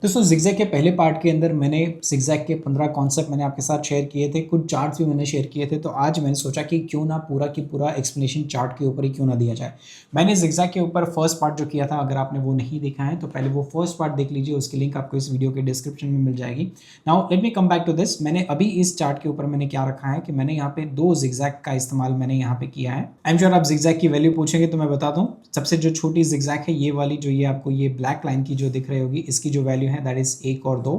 दोस्तों ज़िगज़ैग के पहले पार्ट के अंदर मैंने ज़िगज़ैग के 15 कॉन्सेप्ट मैंने आपके साथ शेयर किए थे, कुछ चार्ट्स भी मैंने शेयर किए थे, तो आज मैंने सोचा कि क्यों ना पूरा की पूरा एक्सप्लेनेशन चार्ट के ऊपर ही क्यों ना दिया जाए। मैंने ज़िगज़ैग के ऊपर फर्स्ट पार्ट जो किया था, अगर आपने वो नहीं देखा है तो पहले वो फर्स्ट पार्ट देख लीजिए, उसकी लिंक आपको इस वीडियो के डिस्क्रिप्शन में मिल जाएगी। Now let me come back to this. मैंने अभी इस चार्ट के ऊपर मैंने क्या रखा है कि मैंने यहाँ पे 2 ज़िगज़ैग का इस्तेमाल मैंने यहाँ पे किया है। आई एम श्योर आप ज़िगज़ैग की वैल्यू पूछेंगे तो मैं बता दूँ, सबसे जो छोटी ज़िगज़ैग है ये वाली, जो ये आपको ये ब्लैक लाइन की जो दिख रही होगी, इसकी जो वैल्यू है दैट इज़ 1 और 2।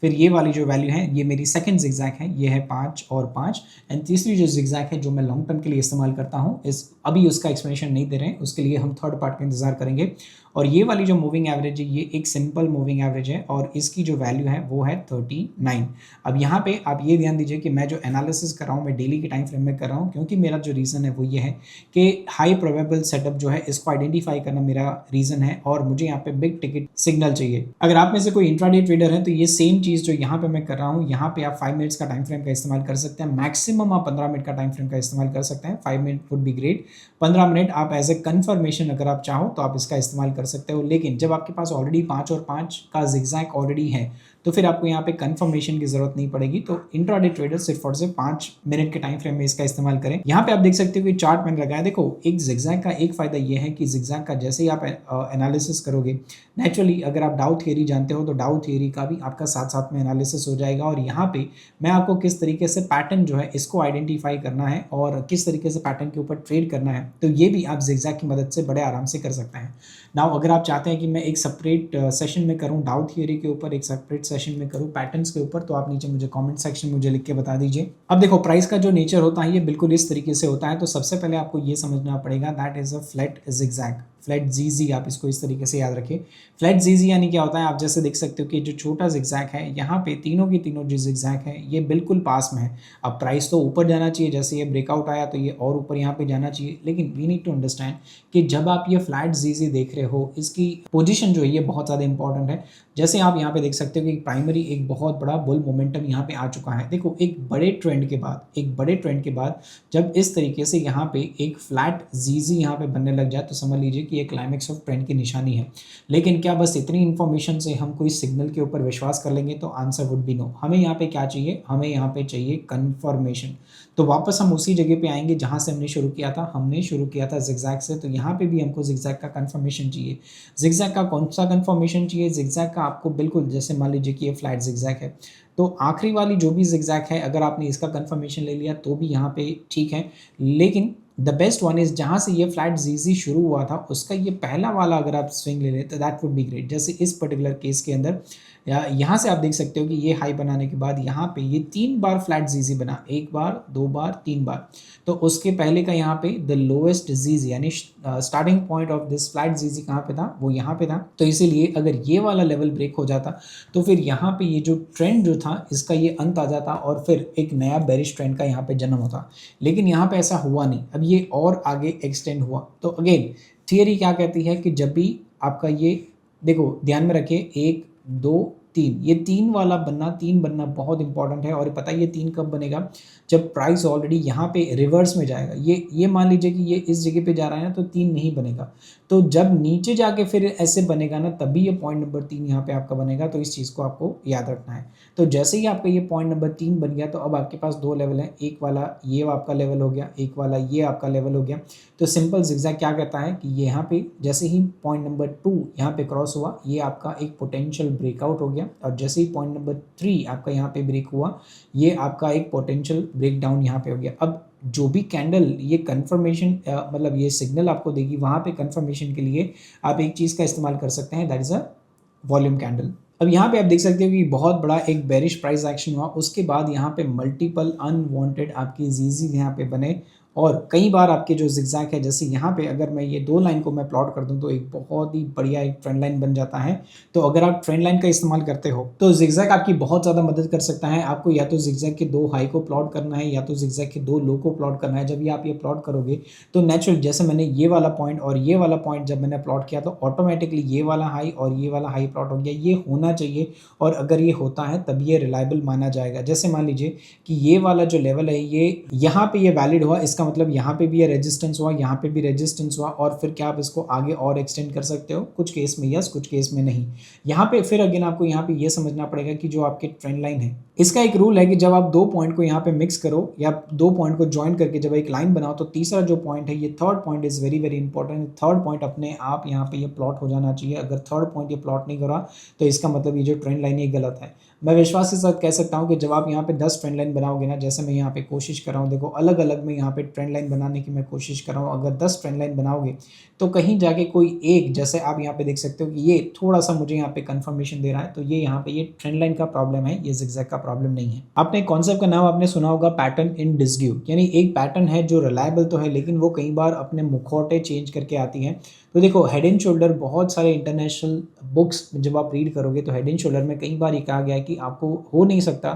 फिर ये वाली जो वैल्यू है ये मेरी सेकंड ज़िगज़ैग है, ये है 5 और 5। एंड तीसरी जो ज़िगज़ैग है जो मैं लॉन्ग टर्म के लिए इस्तेमाल करता हूँ, इस अभी उसका एक्सप्लेनेशन नहीं दे रहे हैं, उसके लिए हम थर्ड पार्ट का इंतज़ार करेंगे। और ये वाली जो मूविंग एवरेज है ये एक सिंपल मूविंग एवरेज है और इसकी जो वैल्यू है वो है 39। अब यहाँ पे आप ये ध्यान दीजिए कि मैं जो एनालिसिस कर रहा हूँ मैं डेली के टाइम फ्रेम में कर रहा हूँ, क्योंकि मेरा जो रीज़न है वो ये है कि हाई प्रोबेबल सेटअप जो है इसको आइडेंटिफाई करना मेरा रीज़न है और मुझे यहाँ पे बिग टिकट सिग्नल चाहिए। अगर आप में से कोई इंट्राडे ट्रेडर है तो ये सेम चीज़ जो यहाँ पे मैं कर रहा हूँ, यहाँ पे आप 5 मिनट्स का टाइम फ्रेम का इस्तेमाल कर सकते हैं, मैक्सिमम आप 15 मिनट का टाइम फ्रेम का इस्तेमाल कर सकते हैं। 5 minute would be great, 15 minute आप एज ए कन्फर्मेशन अगर आप चाहो तो आप इसका इस्तेमाल कर सकते हो। लेकिन जब आपके पास ऑलरेडी 5 और 5 का ज़िगज़ैग ऑलरेडी है तो फिर आपको यहाँ पे कंफर्मेशन की जरूरत नहीं पड़ेगी। तो इंट्राडे ट्रेडर सिर्फ और सिर्फ 5 मिनट के टाइम फ्रेम में इसका इस्तेमाल करें। यहाँ पे आप देख सकते हो कि चार्ट मैंने लगाया, देखो एक ज़िगज़ैग का एक फायदा ये है कि ज़िगज़ैग का जैसे ही आप एनालिसिस करोगे, नेचुरली अगर आप डाउ थियरी जानते हो तो डाउ थियरी का भी आपका साथ साथ में एनालिसिस हो जाएगा। और यहाँ पे मैं आपको किस तरीके से पैटर्न जो है इसको आइडेंटिफाई करना है और किस तरीके से पैटर्न के ऊपर ट्रेड करना है, तो ये भी आप ज़िगज़ैग की मदद से बड़े आराम से कर सकते हैं। नाउ अगर आप चाहते हैं कि मैं एक सेपरेट सेशन में करूं डाउ थियरी के ऊपर, एक सेपरेट सेशन में करूं पैटर्न्स के ऊपर, तो आप नीचे मुझे कमेंट सेक्शन में मुझे लिख के बता दीजिए। अब देखो प्राइस का जो नेचर होता है ये बिल्कुल इस तरीके से होता है। तो सबसे पहले आपको ये समझना पड़ेगा that is a flat zigzag, flat जीजी, आप इसको इस तरीके से याद रखें। फ्लैट जीजी यानी क्या होता है, आप जैसे देख सकते हो कि जो छोटा ज़िगज़ैग है यहाँ पे तीनों की तीनों जो ज़िगज़ैग है ये बिल्कुल पास में है। अब प्राइस तो ऊपर जाना चाहिए, जैसे ये ब्रेकआउट आया तो ये और ऊपर यहाँ पे जाना चाहिए, लेकिन वी नीड टू अंडरस्टैंड कि जब आप ये फ्लैट जीजी देख रहे हो इसकी पोजीशन जो है ये बहुत ज़्यादा इंपॉर्टेंट है। जैसे आप यहाँ पे देख सकते हो कि प्राइमरी एक बहुत बड़ा बुल मोमेंटम यहाँ पे आ चुका है। देखो एक बड़े ट्रेंड के बाद जब इस तरीके से यहाँ पे एक फ्लैट जीजी यहाँ पे बनने लग जाए तो समझ लीजिए कि ये क्लाइमेक्स ऑफ ट्रेंड की निशानी है। लेकिन क्या बस इतनी इन्फॉर्मेशन से हम कोई सिग्नल के ऊपर विश्वास कर लेंगे? तो आंसर वुड बी नो। हमें यहाँ पे क्या चाहिए, हमें यहाँ पे चाहिए कंफर्मेशन। तो वापस हम उसी जगह पे आएंगे जहाँ से हमने शुरू किया था। हमने शुरू किया था ज़िगज़ैग से, तो यहाँ पे भी हमको ज़िगज़ैग का कंफर्मेशन चाहिए। ज़िगज़ैग का कौन सा कंफर्मेशन चाहिए? ज़िगज़ैग का आपको बिल्कुल, जैसे मान लीजिए कि ये फ्लैट ज़िगज़ैग है तो आखिरी वाली जो भी ज़िगज़ैग है अगर आपने इसका कंफर्मेशन ले लिया तो भी यहाँ पे ठीक है। लेकिन द बेस्ट वन इज़ जहाँ से ये फ्लैट जीजी शुरू हुआ था उसका ये पहला वाला अगर आप स्विंग ले लें तो दैट वुड बी ग्रेट। जैसे इस पर्टिकुलर केस के अंदर या यहाँ से आप देख सकते हो कि ये हाई बनाने के बाद यहाँ पे ये 3 बार फ्लैट जीजी बना, 1 बार 2 बार 3 बार। तो उसके पहले का यहाँ पे द लोएस्ट जीजी यानी starting point of this flat जीजी कहाँ पे था, वो यहाँ पे था। तो इसीलिए अगर ये वाला लेवल ब्रेक हो जाता तो फिर यहाँ पे ये जो ट्रेंड जो था इसका ये अंत आ जाता और फिर एक नया बेरिश ट्रेंड का यहाँ पे जन्म होता। लेकिन यहाँ पे ऐसा हुआ नहीं, अब ये और आगे एक्सटेंड हुआ। तो अगेन थियरी क्या कहती है कि जब भी आपका ये, देखो ध्यान में रखिए 1 2 3, ये 3 वाला बनना, 3 बनना बहुत इंपॉर्टेंट है। और पता है ये 3 कब बनेगा, जब प्राइस ऑलरेडी यहाँ पे रिवर्स में जाएगा। ये मान लीजिए कि ये इस जगह पे जा रहा है ना तो 3 नहीं बनेगा। तो जब नीचे जाके फिर ऐसे बनेगा ना तभी ये पॉइंट नंबर 3 यहाँ पे आपका बनेगा। तो इस चीज़ को आपको याद रखना है। तो जैसे ही आपका ये पॉइंट नंबर 3 बन गया तो अब आपके पास 2 लेवल हैं, एक वाला ये आपका लेवल हो गया, एक वाला ये आपका लेवल हो गया। तो सिंपल ज़िगज़ैग क्या कहता है कि ये यहाँ पे जैसे ही पॉइंट नंबर 2 यहाँ पे क्रॉस हुआ ये आपका एक पोटेंशियल ब्रेकआउट हो गया, और जैसे ही पॉइंट नंबर 3 आपका यहाँ पे ब्रेक हुआ ये आपका एक पोटेंशियल ब्रेकडाउन यहाँ पे हो गया। अब जो भी कैंडल ये कंफर्मेशन मतलब ये सिग्नल आपको देगी, वहाँ पे कंफर्मेशन के लिए आप एक चीज़ का इस्तेमाल कर सकते हैं, that is a volume candle. अब यहाँ पे आप देख सकते हो कि बहुत बड़ा एक बेरिश प्राइस एक्शन हुआ, उसके बाद यहाँ पे मल्टीपल अनवांटेड आपकी जीजी यहाँ पे बने और कई बार आपके जो ज़िगज़ैग है, जैसे यहाँ पे अगर मैं ये 2 लाइन को मैं प्लॉट कर दूँ तो एक बहुत ही बढ़िया एक ट्रेंड लाइन बन जाता है। तो अगर आप ट्रेंड लाइन का इस्तेमाल करते हो तो ज़िगज़ैग आपकी बहुत ज़्यादा मदद कर सकता है। आपको या तो ज़िगज़ैग के 2 हाई को प्लॉट करना है या तो ज़िगज़ैग के 2 लो को प्लॉट करना है। जब ये आप ये प्लॉट करोगे तो नेचुरल, जैसे मैंने ये वाला पॉइंट और ये वाला पॉइंट जब मैंने प्लॉट किया तो ऑटोमेटिकली ये वाला हाई और ये वाला हाई प्लॉट हो गया। ये होना चाहिए और अगर ये होता है तब ये रिलायबल माना जाएगा। जैसे मान लीजिए कि ये वाला जो लेवल है ये यहाँ पे ये वैलिड हुआ, इसका इसका मतलब यहाँ पे भी ये रेजिस्टेंस हुआ, यहाँ पे भी रेजिस्टेंस हुआ, और फिर क्या आप इसको आगे और एक्सटेंड कर सकते हो? कुछ केस में यस, कुछ केस में नहीं। यहाँ पे फिर अगेन आपको यहाँ पे ये समझना पड़ेगा कि जो आपके ट्रेंड लाइन है, इसका एक रूल है कि जब आप 2 पॉइंट को यहाँ पे मिक्स करो या 2 पॉइंट को जॉइन करके जब एक लाइन बनाओ, तो तीसरा जो पॉइंट है, ये third point is very very important. Third point अपने आप यहाँ पे ये प्लॉट हो जाना चाहिए। अगर थर्ड पॉइंट ये प्लॉट नहीं करा तो इसका मतलब ये जो ट्रेंड लाइन है गलत है। मैं विश्वास के साथ कह सकता हूँ कि जब आप यहाँ पे 10 ट्रेंड लाइन बनाओगे ना, जैसे मैं यहाँ पे कोशिश कर रहा हूँ, देखो अलग अलग में यहाँ पे ट्रेंड लाइन बनाने की मैं कोशिश कर रहा हूँ। अगर 10 ट्रेंड लाइन बनाओगे तो कहीं जाके कोई एक, जैसे आप यहाँ पे देख सकते हो कि ये थोड़ा सा मुझे यहाँ पे कंफर्मेशन दे रहा है, तो ये यहाँ पे ये ट्रेंड लाइन का प्रॉब्लम है, ये जिगजैग का प्रॉब्लम नहीं है। आपने कॉन्सेप्ट का नाम आपने सुना होगा, पैटर्न इन डिसग्यू, यानी एक पैटर्न है जो रिलायबल तो है लेकिन वो कई बार अपने मुखौटे चेंज करके आती है। तो देखो हेड एंड शोल्डर, बहुत सारे इंटरनेशनल बुक्स जब आप रीड करोगे तो हेड एंड शोल्डर में कई बार ये कहा गया है कि आपको हो नहीं सकता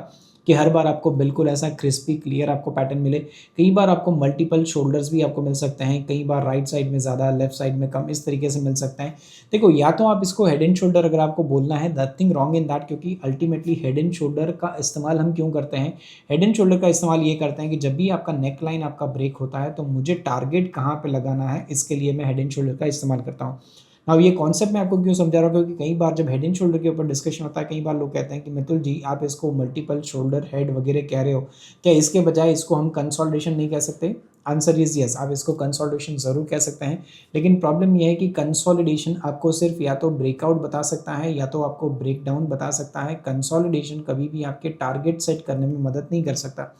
कि हर बार आपको बिल्कुल ऐसा क्रिस्पी क्लियर आपको पैटर्न मिले। कई बार आपको मल्टीपल शोल्डर्स भी आपको मिल सकते हैं, कई बार राइट साइड में ज़्यादा, लेफ्ट साइड में कम, इस तरीके से मिल सकते हैं। देखो या तो आप इसको हेड एंड शोल्डर अगर आपको बोलना है, नथिंग रॉन्ग इन दैट, क्योंकि अल्टीमेटली हेड एंड शोल्डर का इस्तेमाल हम क्यों करते हैं? हेड एंड शोल्डर का इस्तेमाल ये करते हैं कि जब भी आपका नेक लाइन आपका ब्रेक होता है तो मुझे टारगेट कहाँ पे लगाना है, इसके लिए मैं हेड एंड शोल्डर का इस्तेमाल करता हूँ। अब ये कॉन्सेप्ट मैं आपको क्यों समझा रहा हूँ, क्योंकि कई बार जब हेड एंड शोल्डर के ऊपर डिस्कशन होता है, कई बार लोग कहते हैं कि मितुल जी आप इसको मल्टीपल शोल्डर हेड वगैरह कह रहे हो, क्या इसके बजाय इसको हम कंसोलिडेशन नहीं कह सकते? आंसर इज यस, आप इसको कंसोलिडेशन ज़रूर कह सकते हैं, लेकिन प्रॉब्लम यह है कि कंसोलिडेशन आपको सिर्फ या तो ब्रेकआउट बता सकता है या तो आपको ब्रेक डाउन बता सकता है। कंसोलिडेशन कभी भी आपके टारगेट सेट करने में मदद नहीं कर सकता।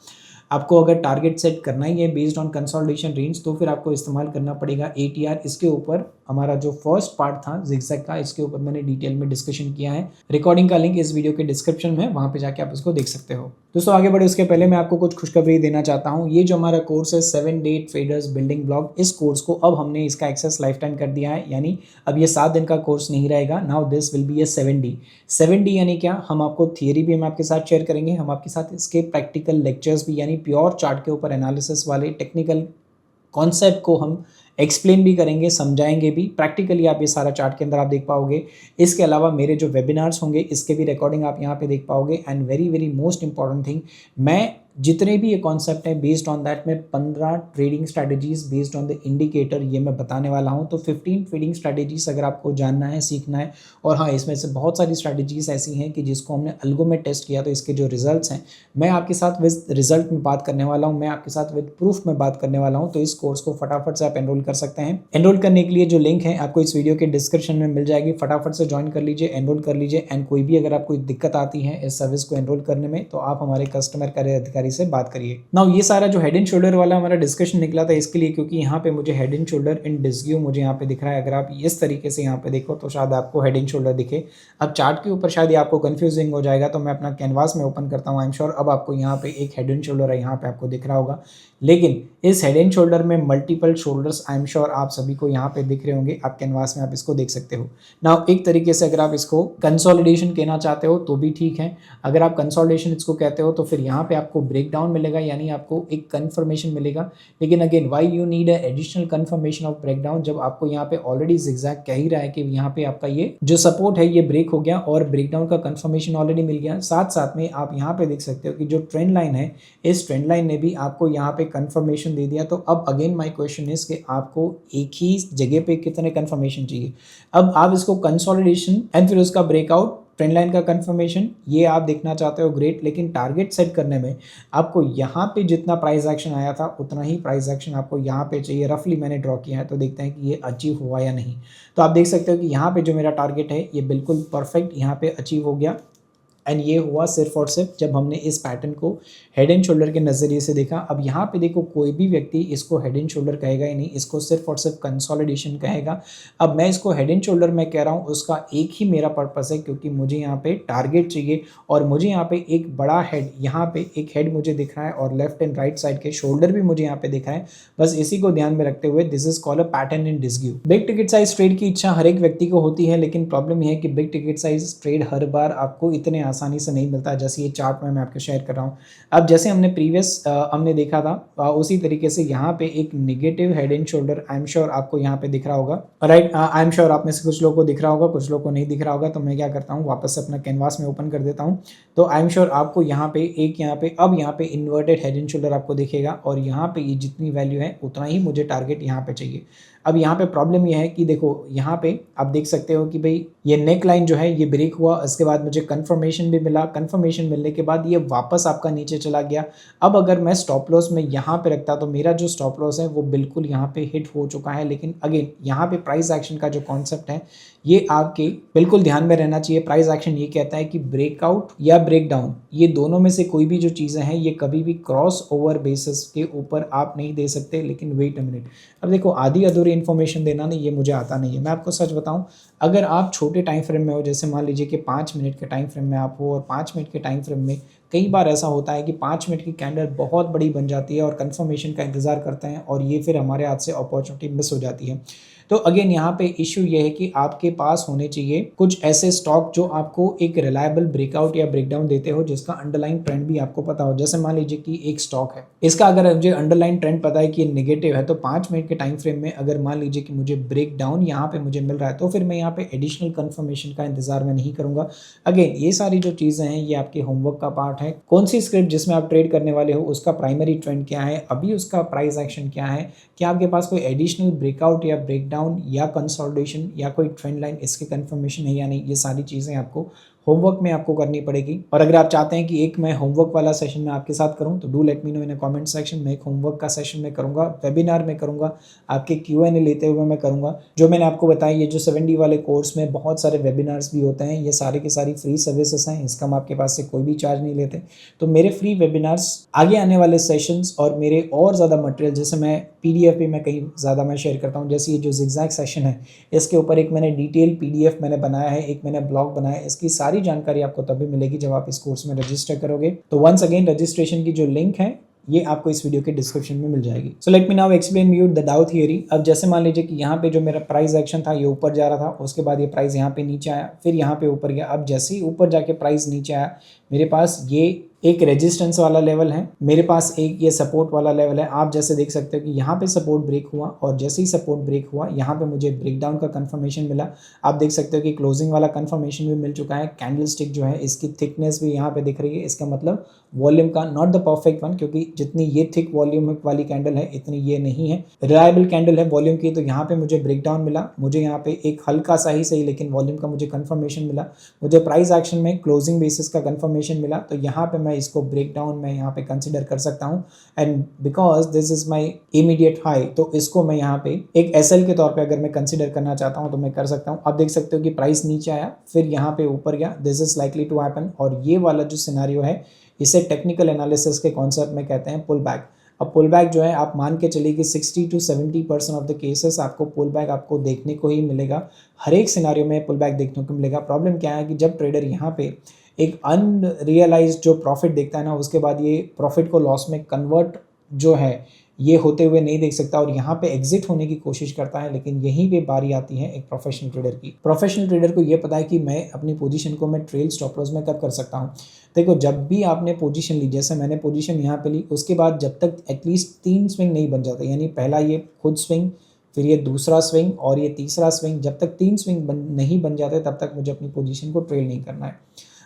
आपको अगर टारगेट सेट करना ही है बेस्ड ऑन कंसोलिडेशन रेंज, तो फिर आपको इस्तेमाल करना पड़ेगा एटीआर। इसके ऊपर हमारा जो फर्स्ट पार्ट था जिगजैग का, इसके ऊपर मैंने डिटेल में डिस्कशन किया है। रिकॉर्डिंग का लिंक इस वीडियो के डिस्क्रिप्शन में, वहाँ पे जाके आप इसको देख सकते हो। दोस्तों आगे बढ़े उसके पहले मैं आपको कुछ खुशखबरी देना चाहता हूँ। ये जो हमारा कोर्स है 7 डे ट्रेडर्स बिल्डिंग ब्लॉक, इस कोर्स को अब हमने इसका एक्सेस लाइफ टाइम कर दिया है, यानी अब ये 7 दिन का कोर्स नहीं रहेगा। Now this will be A 7 D. 7 D यानी क्या? हम आपको थियरी भी हम आपके साथ शेयर करेंगे, हम आपके साथ इसके प्रैक्टिकल लेक्चर्स भी, यानी प्योर चार्ट के ऊपर एनालिसिस वाले टेक्निकल कॉन्सेप्ट को हम एक्सप्लेन भी करेंगे, समझाएंगे भी। प्रैक्टिकली आप ये सारा चार्ट के अंदर आप देख पाओगे। इसके अलावा मेरे जो वेबिनार्स होंगे इसके भी रिकॉर्डिंग आप यहाँ पे देख पाओगे। And very very most important thing, मैं जितने भी ये कॉन्सेप्ट है बेस्ड ऑन दैट, मैं 15 trading strategies based on the indicator ये मैं बताने वाला हूँ। तो 15 ट्रेडिंग स्ट्रैटेजीज अगर आपको जानना है, सीखना है, और हाँ इसमें से बहुत सारी स्ट्रैटेजीज ऐसी हैं कि जिसको हमने अल्गो में टेस्ट किया, तो इसके जो रिजल्ट्स हैं मैं आपके साथ विद रिजल्ट में बात करने वाला हूँ, मैं आपके साथ विद प्रूफ में बात करने वाला हूँ। तो इस कोर्स को फटाफट से आप एनरोल कर सकते हैं। एनरोल करने के लिए जो लिंक है आपको इस वीडियो के डिस्क्रिप्शन में मिल जाएगी, फटाफट से ज्वाइन कर लीजिए, एनरोल कर लीजिए। एंड कोई भी अगर आपको दिक्कत आती है इस सर्विस को एनरोल करने में, तो आप हमारे कस्टमर केयर अधिकारी से बात करिए। नाउ ये सारा जो हेड एंड शोल्डर वाला हमारा डिस्कशन निकला था इसके लिए, क्योंकि यहाँ पे मुझे हेड एंड शोल्डर इन डिसग्यू मुझे यहाँ पे दिख रहा है। अगर आप इस तरीके से यहाँ पे देखो तो शायद आपको हेड एंड शोल्डर दिखे। अब चार्ट के ऊपर शायद ये आपको कंफ्यूजिंग हो जाएगा, तो मैं अपना कैनवास में ओपन करता हूँ। आई एम श्योर अब आपको यहाँ पे एक हेड एंड शोल्डर है, यहाँ पे आपको दिख रहा होगा, लेकिन इस हेड एंड शोल्डर में multiple shoulders I am sure आप सभी को यहाँ पे दिख रहे होंगे। आप कैनवास में आप इसको देख सकते हो। नाउ एक तरीके से अगर आप इसको कंसोलिडेशन कहना चाहते हो तो भी ठीक है, अगर आप कंसोलिडेशन इसको कहते हो तो फिर यहाँ पे आपको ब्रेक डाउन मिलेगा, यानी आपको एक कंफर्मेशन मिलेगा। लेकिन again why you need additional confirmation of breakdown, जब आपको यहाँ पे ऑलरेडी जिगजैग कह ही रहा है कि यहाँ पे आपका ये जो सपोर्ट है ये ब्रेक हो गया और ब्रेकडाउन का कंफर्मेशन ऑलरेडी मिल गया। साथ साथ में आप यहाँ पे देख सकते हो कि जो ट्रेंड लाइन है, इस ट्रेंड लाइन ने भी आपको यहाँ पे कंफर्मेशन दे दिया। तो अब अगेन माय क्वेश्चन इज कि आपको एक ही जगह पे कितने कंफर्मेशन चाहिए? अब आप इसको कंसोलिडेशन एंड फिर उसका ब्रेकआउट, ट्रेंड लाइन का कंफर्मेशन, ये आप देखना चाहते हो, ग्रेट। लेकिन टारगेट सेट करने में आपको यहाँ पे जितना प्राइस एक्शन आया था उतना ही प्राइस एक्शन आपको यहाँ पे चाहिए। रफली मैंने ड्रॉ किया है, तो देखते हैं कि ये अचीव हुआ या नहीं। तो आप देख सकते हो कि यहाँ पे जो मेरा टारगेट है ये बिल्कुल परफेक्ट यहाँ पे अचीव हो गया। एंड ये हुआ सिर्फ और सिर्फ जब हमने इस पैटर्न को हेड एंड शोल्डर के नज़रिए से देखा। अब यहाँ पे देखो कोई भी व्यक्ति इसको हेड एंड शोल्डर कहेगा ही नहीं, इसको सिर्फ और सिर्फ कंसोलिडेशन कहेगा। अब मैं इसको हेड एंड शोल्डर में कह रहा हूँ, उसका एक ही मेरा पर्पस है, क्योंकि मुझे यहाँ पे टारगेट चाहिए और मुझे यहाँ पे एक बड़ा हेड, यहाँ पे एक हेड मुझे दिख रहा है और लेफ्ट एंड राइट साइड के शोल्डर भी मुझे यहाँ पे दिख रहा है। बस इसी को ध्यान में रखते हुए this is called a pattern in disguise. Big ticket size trade की इच्छा हर एक व्यक्ति को होती है, लेकिन प्रॉब्लम यह है कि बिग टिकट साइज ट्रेड हर बार आपको इतने आसानी से नहीं मिलता है, जैसे ये चार्ट में मैं आपको शेयर कर रहा हूँ। अब जैसे हमने प्रीवियस हमने देखा था उसी तरीके से यहाँ पे एक negative head and shoulder I am sure आपको यहाँ पे दिख रहा होगा, राइट। आई एम श्योर आप में से कुछ लोगों को दिख रहा होगा, कुछ लोगों को नहीं दिख रहा होगा। तो मैं क्या करता हूँ, वापस से अपना कैनवास में ओपन कर देता हूँ। तो आई एम श्योर आपको यहाँ पे अब यहाँ पे इन्वर्टेड हेड एंड शोल्डर आपको दिखेगा, और यहाँ पे ये जितनी वैल्यू है उतना ही मुझे टारगेट यहाँ पे चाहिए। अब यहाँ पे प्रॉब्लम ये है कि देखो यहाँ पे आप देख सकते हो कि भाई ये नेक लाइन जो है ये ब्रेक हुआ, इसके बाद मुझे कंफर्मेशन भी मिला, कंफर्मेशन मिलने के बाद ये वापस आपका नीचे चला गया। अब अगर मैं स्टॉप लॉस में यहाँ पे रखता तो मेरा जो स्टॉप लॉस है वो बिल्कुल यहाँ पे हिट हो चुका है। लेकिन अगेन यहाँ पे प्राइस एक्शन का जो कॉन्सेप्ट है ये आपके बिल्कुल ध्यान में रहना चाहिए। प्राइस एक्शन ये कहता है कि ब्रेकआउट या ब्रेकडाउन, ये दोनों में से कोई भी जो चीज़ें हैं ये कभी भी क्रॉस ओवर बेसिस के ऊपर आप नहीं दे सकते। लेकिन वेट अ मिनट, अब देखो आधी अधूरी इन्फॉर्मेशन देना नहीं, ये मुझे आता नहीं है। मैं आपको सच बताऊं, अगर आप छोटे टाइम फ्रेम में हो, जैसे मान लीजिए कि 5 मिनट के टाइम फ्रेम में आप हो, और 5 मिनट के टाइम फ्रेम में कई बार ऐसा होता है कि 5 मिनट की कैंडल बहुत बड़ी बन जाती है और कंफर्मेशन का इंतजार करते हैं, और ये फिर हमारे हाथ से अपॉर्चुनिटी मिस हो जाती है। तो अगेन यहाँ पे इश्यू ये है कि आपके पास होने चाहिए कुछ ऐसे स्टॉक जो आपको एक रिलायबल ब्रेकआउट या ब्रेकडाउन देते हो, जिसका अंडरलाइन ट्रेंड भी आपको पता हो। जैसे मान लीजिए कि एक स्टॉक है, इसका अगर मुझे अंडरलाइन ट्रेंड पता है कि ये नेगेटिव है, तो 5 मिनट के टाइम फ्रेम में अगर मान लीजिए कि मुझे ब्रेक डाउन यहाँ पे मुझे मिल रहा है, तो फिर मैं यहाँ पे एडिशनल कंफर्मेशन का इंतजार मैं नहीं करूंगा। अगेन ये सारी जो चीज़ें हैं ये आपके होमवर्क का पार्ट है। कौन सी स्क्रिप्ट जिसमें आप ट्रेड करने वाले हो उसका प्राइमरी ट्रेंड क्या है, अभी उसका प्राइस एक्शन क्या है, क्या आपके पास कोई एडिशनल ब्रेकआउट या ब्रेकडाउन या कंसोलिडेशन या कोई ट्रेंड लाइन इसके कंफर्मेशन है या नहीं, ये सारी चीज़ें आपको होमवर्क में आपको करनी पड़ेगी। और अगर आप चाहते हैं कि एक मैं होमवर्क वाला सेशन में आपके साथ करूं तो do let me know in comment section. मैं एक होमवर्क का सेशन में करूंगा, वेबिनार में करूंगा, आपके Q&A लेते हुए मैं करूंगा। जो मैंने आपको बताया, ये जो 7D वाले कोर्स में बहुत सारे वेबिनार्स भी होते हैं, ये सारी की सारी फ्री सर्विसेज हैं, इसका हम आपके पास से कोई भी चार्ज नहीं लेते। तो मेरे फ्री वेबिनार्स, आगे आने वाले सेशंस और मेरे और ज़्यादा मटेरियल, जैसे मैं PDF भी मैं कहीं ज़्यादा मैं शेयर करता हूँ, जैसे ये जो जिगजैग सेशन है इसके ऊपर एक मैंने डिटेल PDF मैंने बनाया है, एक मैंने ब्लॉग बनाया है। इसकी सारी जानकारी आपको तभी मिलेगी जब आप इस कोर्स में रजिस्टर करोगे। तो वंस अगेन रजिस्ट्रेशन की जो लिंक है ये आपको इस वीडियो के डिस्क्रिप्शन में मिल जाएगी। So let me now explain you the डाउ थियरी। अब जैसे मान लीजिए कि यहाँ पे जो मेरा प्राइस एक्शन था ये ऊपर जा रहा था, उसके बाद ये प्राइस यहाँ पे नीचे आया, फिर यहाँ पे ऊपर गया। अब जैसे ही ऊपर जाके प्राइस नीचे आया, मेरे पास ये एक रेजिस्टेंस वाला लेवल है, मेरे पास एक ये सपोर्ट वाला लेवल है। आप जैसे देख सकते हो कि यहाँ पे सपोर्ट ब्रेक हुआ, और जैसे ही सपोर्ट ब्रेक हुआ यहाँ पे मुझे ब्रेकडाउन का कंफर्मेशन मिला। आप देख सकते हो कि क्लोजिंग वाला कंफर्मेशन भी मिल चुका है। कैंडल स्टिक जो है इसकी थिकनेस भी यहाँ पे दिख रही है, इसका मतलब वॉल्यूम का नॉट द परफेक्ट वन, क्योंकि जितनी ये थिक वॉल्यूम वाली कैंडल है इतनी ये नहीं है, रिलायबल कैंडल है वॉल्यूम की। तो यहाँ पे मुझे ब्रेकडाउन मिला, मुझे यहाँ पे एक हल्का सा ही सही लेकिन वॉल्यूम का मुझे कंफर्मेशन मिला। मुझे प्राइस एक्शन में क्लोजिंग बेसिस का कंफर्मेशन मिला, तो यहाँ पे मैं इसको ब्रेकडाउन मैं यहाँ पे कंसिडर कर सकता हूँ। And because this is my immediate high, तो इसको मैं यहाँ पे एक SL के तौर पे अगर मैं कंसिडर करना चाहता हूँ तो मैं कर सकता हूँ। आप देख सकते हो कि प्राइस नीचे आया, फिर यहाँ पे ऊपर गया, this is likely to happen. और ये वाला जो सिनेरियो है इसे टेक्निकल एनालिसिस के कॉन्सेप्ट में कहते हैं पुल बैक। अब पुल बैक जो है आप मान के चलिए कि 60 to 70% ऑफ द केसेस आपको पुल बैक आपको देखने को ही मिलेगा। हर एक सिनेरियो में पुल बैक देखने को मिलेगा। प्रॉब्लम क्या है कि जब ट्रेडर यहाँ पे एक अनरियलाइज्ड जो प्रॉफिट देखता है ना, उसके बाद ये प्रॉफिट को लॉस में कन्वर्ट जो है ये होते हुए नहीं देख सकता, और यहाँ पे एग्जिट होने की कोशिश करता है। लेकिन यहीं पे बारी आती है एक प्रोफेशनल ट्रेडर की। प्रोफेशनल ट्रेडर को ये पता है कि मैं अपनी पोजीशन को मैं ट्रेल स्टॉप लॉस में कब कर सकता हूँ। देखो जब भी आपने पोजीशन ली, जैसे मैंने पोजीशन यहाँ पे ली, उसके बाद जब तक एटलीस्ट 3 स्विंग नहीं बन जाते, यानी पहला ये खुद स्विंग, फिर ये दूसरा स्विंग और ये तीसरा स्विंग, जब तक 3 स्विंग नहीं बन जाते तब तक मुझे अपनी पोजीशन को ट्रेल नहीं करना है।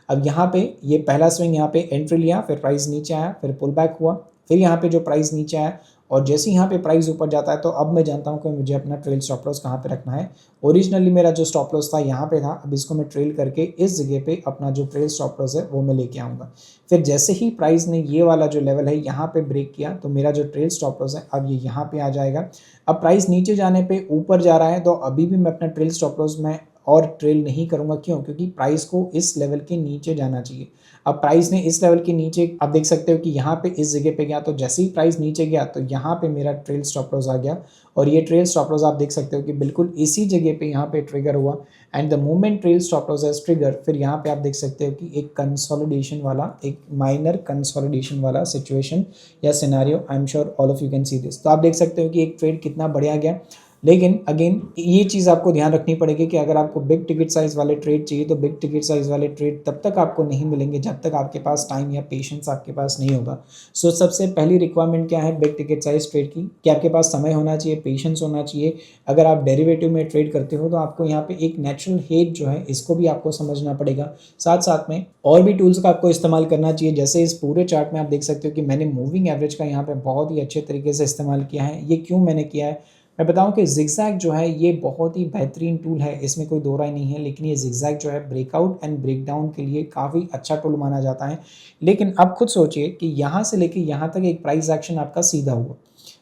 अब यहाँ पे ये पहला स्विंग यहाँ पे एंट्री लिया, फिर प्राइस नीचे आया, फिर पुल बैक हुआ, फिर यहाँ पे जो प्राइस नीचे आया, और जैसे ही यहाँ पे प्राइस ऊपर जाता है तो अब मैं जानता हूँ कि मुझे अपना ट्रेल स्टॉप लॉस कहाँ पे रखना है। ओरिजिनली मेरा जो स्टॉप लॉस था यहाँ पे था, अब इसको मैं ट्रेल करके इस जगह पे अपना जो ट्रेल स्टॉप लॉस है वो मैं लेके आऊँगा। फिर जैसे ही प्राइस ने ये वाला जो लेवल है यहाँ पे ब्रेक किया, तो मेरा जो ट्रेल स्टॉप लॉस है अब ये यहाँ पे आ जाएगा। अब प्राइस नीचे जाने पर ऊपर जा रहा है, तो अभी भी मैं अपना ट्रेल स्टॉप लॉस मैं और ट्रेल नहीं करूंगा। क्यों? क्योंकि प्राइस को इस लेवल के नीचे जाना चाहिए। अब प्राइस ने इस लेवल के नीचे, आप देख सकते हो कि यहाँ पे इस जगह पे गया, तो जैसे ही प्राइस नीचे गया तो यहाँ पे मेरा ट्रेल स्टॉप लॉस आ गया, और ये ट्रेल स्टॉप लॉस आप देख सकते हो कि बिल्कुल इसी जगह पे यहाँ पे ट्रिगर हुआ। And the moment trail stop loss edge trigger, फिर यहाँ पे आप देख सकते हो कि एक कंसोलिडेशन वाला, एक माइनर कंसोलिडेशन वाला सिचुएशन या scenario, I am sure all of you can see this. तो आप देख सकते हो कि एक ट्रेड कितना बढ़िया गया। लेकिन अगेन ये चीज़ आपको ध्यान रखनी पड़ेगी कि अगर आपको बिग टिकट साइज़ वाले ट्रेड चाहिए तो बिग टिकट साइज़ वाले ट्रेड तब तक आपको नहीं मिलेंगे जब तक आपके पास टाइम या पेशेंस आपके पास नहीं होगा। सो सबसे पहली रिक्वायरमेंट क्या है बिग टिकट साइज़ ट्रेड की, कि आपके पास समय होना चाहिए, पेशेंस होना चाहिए। अगर आप डेरिवेटिव में ट्रेड करते हो तो आपको यहाँ पे एक नेचुरल हेज जो है इसको भी आपको समझना पड़ेगा। साथ साथ में और भी टूल्स का आपको इस्तेमाल करना चाहिए। जैसे इस पूरे चार्ट में आप देख सकते हो कि मैंने मूविंग एवरेज का यहाँ पे बहुत ही अच्छे तरीके से इस्तेमाल किया है। ये क्यों मैंने किया है, मैं बताऊं कि ज़िगज़ैग जो है ये बहुत ही बेहतरीन टूल है, इसमें कोई दो राय नहीं है। लेकिन ये ज़िगज़ैग जो है ब्रेकआउट एंड ब्रेकडाउन के लिए काफ़ी अच्छा टूल माना जाता है। लेकिन अब खुद सोचिए कि यहाँ से लेके यहाँ तक एक प्राइस एक्शन आपका सीधा हुआ,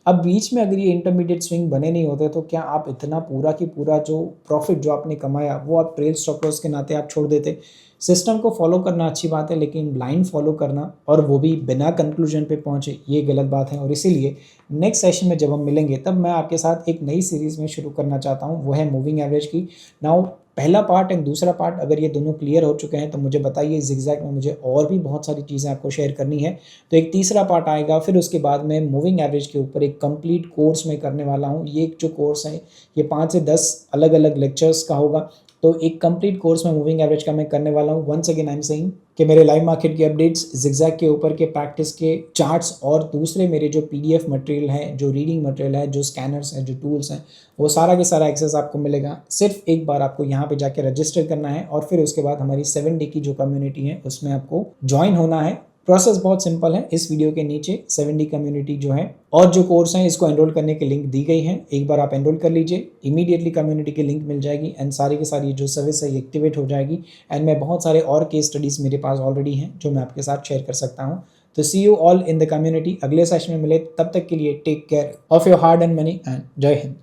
अब बीच में अगर ये इंटरमीडिएट स्विंग बने नहीं होते तो क्या आप इतना पूरा की पूरा जो प्रॉफिट जो आपने कमाया वो आप ट्रेल स्टॉप लॉस के नाते आप छोड़ देते। सिस्टम को फॉलो करना अच्छी बात है, लेकिन ब्लाइंड फॉलो करना और वो भी बिना कंक्लूजन पे पहुंचे ये गलत बात है। और इसीलिए नेक्स्ट सेशन में जब हम मिलेंगे तब मैं आपके साथ एक नई सीरीज़ में शुरू करना चाहता हूँ, वो है मूविंग एवरेज की। नाउ पहला पार्ट एंड दूसरा पार्ट अगर ये दोनों क्लियर हो चुके हैं तो मुझे बताइए, ज़िगज़ैग में मुझे और भी बहुत सारी चीज़ें आपको शेयर करनी है। तो एक तीसरा पार्ट आएगा, फिर उसके बाद मैं मूविंग एवरेज के ऊपर एक कंप्लीट कोर्स में करने वाला हूँ। ये जो कोर्स है ये 5 से 10 अलग अलग लेक्चर्स का होगा। तो एक कंप्लीट कोर्स में मूविंग एवरेज का मैं करने वाला हूँ। Once again I am saying कि मेरे लाइव मार्केट की अपडेट्स, ज़िगज़ैग के ऊपर के प्रैक्टिस के चार्ट्स और दूसरे मेरे जो पीडीएफ मटेरियल है, जो रीडिंग मटेरियल है, जो स्कैनर्स हैं, जो टूल्स हैं, वो सारा के सारा एक्सेस आपको मिलेगा। सिर्फ एक बार आपको यहाँ पे जाके रजिस्टर करना है और फिर उसके बाद हमारी 7 डे की जो कम्युनिटी है उसमें आपको ज्वाइन होना है। प्रोसेस बहुत सिंपल है, इस वीडियो के नीचे 7 डी कम्युनिटी जो है और जो कोर्स हैं इसको एनरोल करने के लिंक दी गई हैं। एक बार आप एनरोल कर लीजिए, इमीडिएटली कम्युनिटी की लिंक मिल जाएगी एंड सारी की सारी जो सर्विस है ये एक्टिवेट हो जाएगी। एंड मैं बहुत सारे और केस स्टडीज़ मेरे पास ऑलरेडी हैं जो मैं आपके साथ शेयर कर सकता हूँ। तो see you all in the community, अगले सेशन में मिले, तब तक के लिए take care of your hard earned money एंड जय हिंद।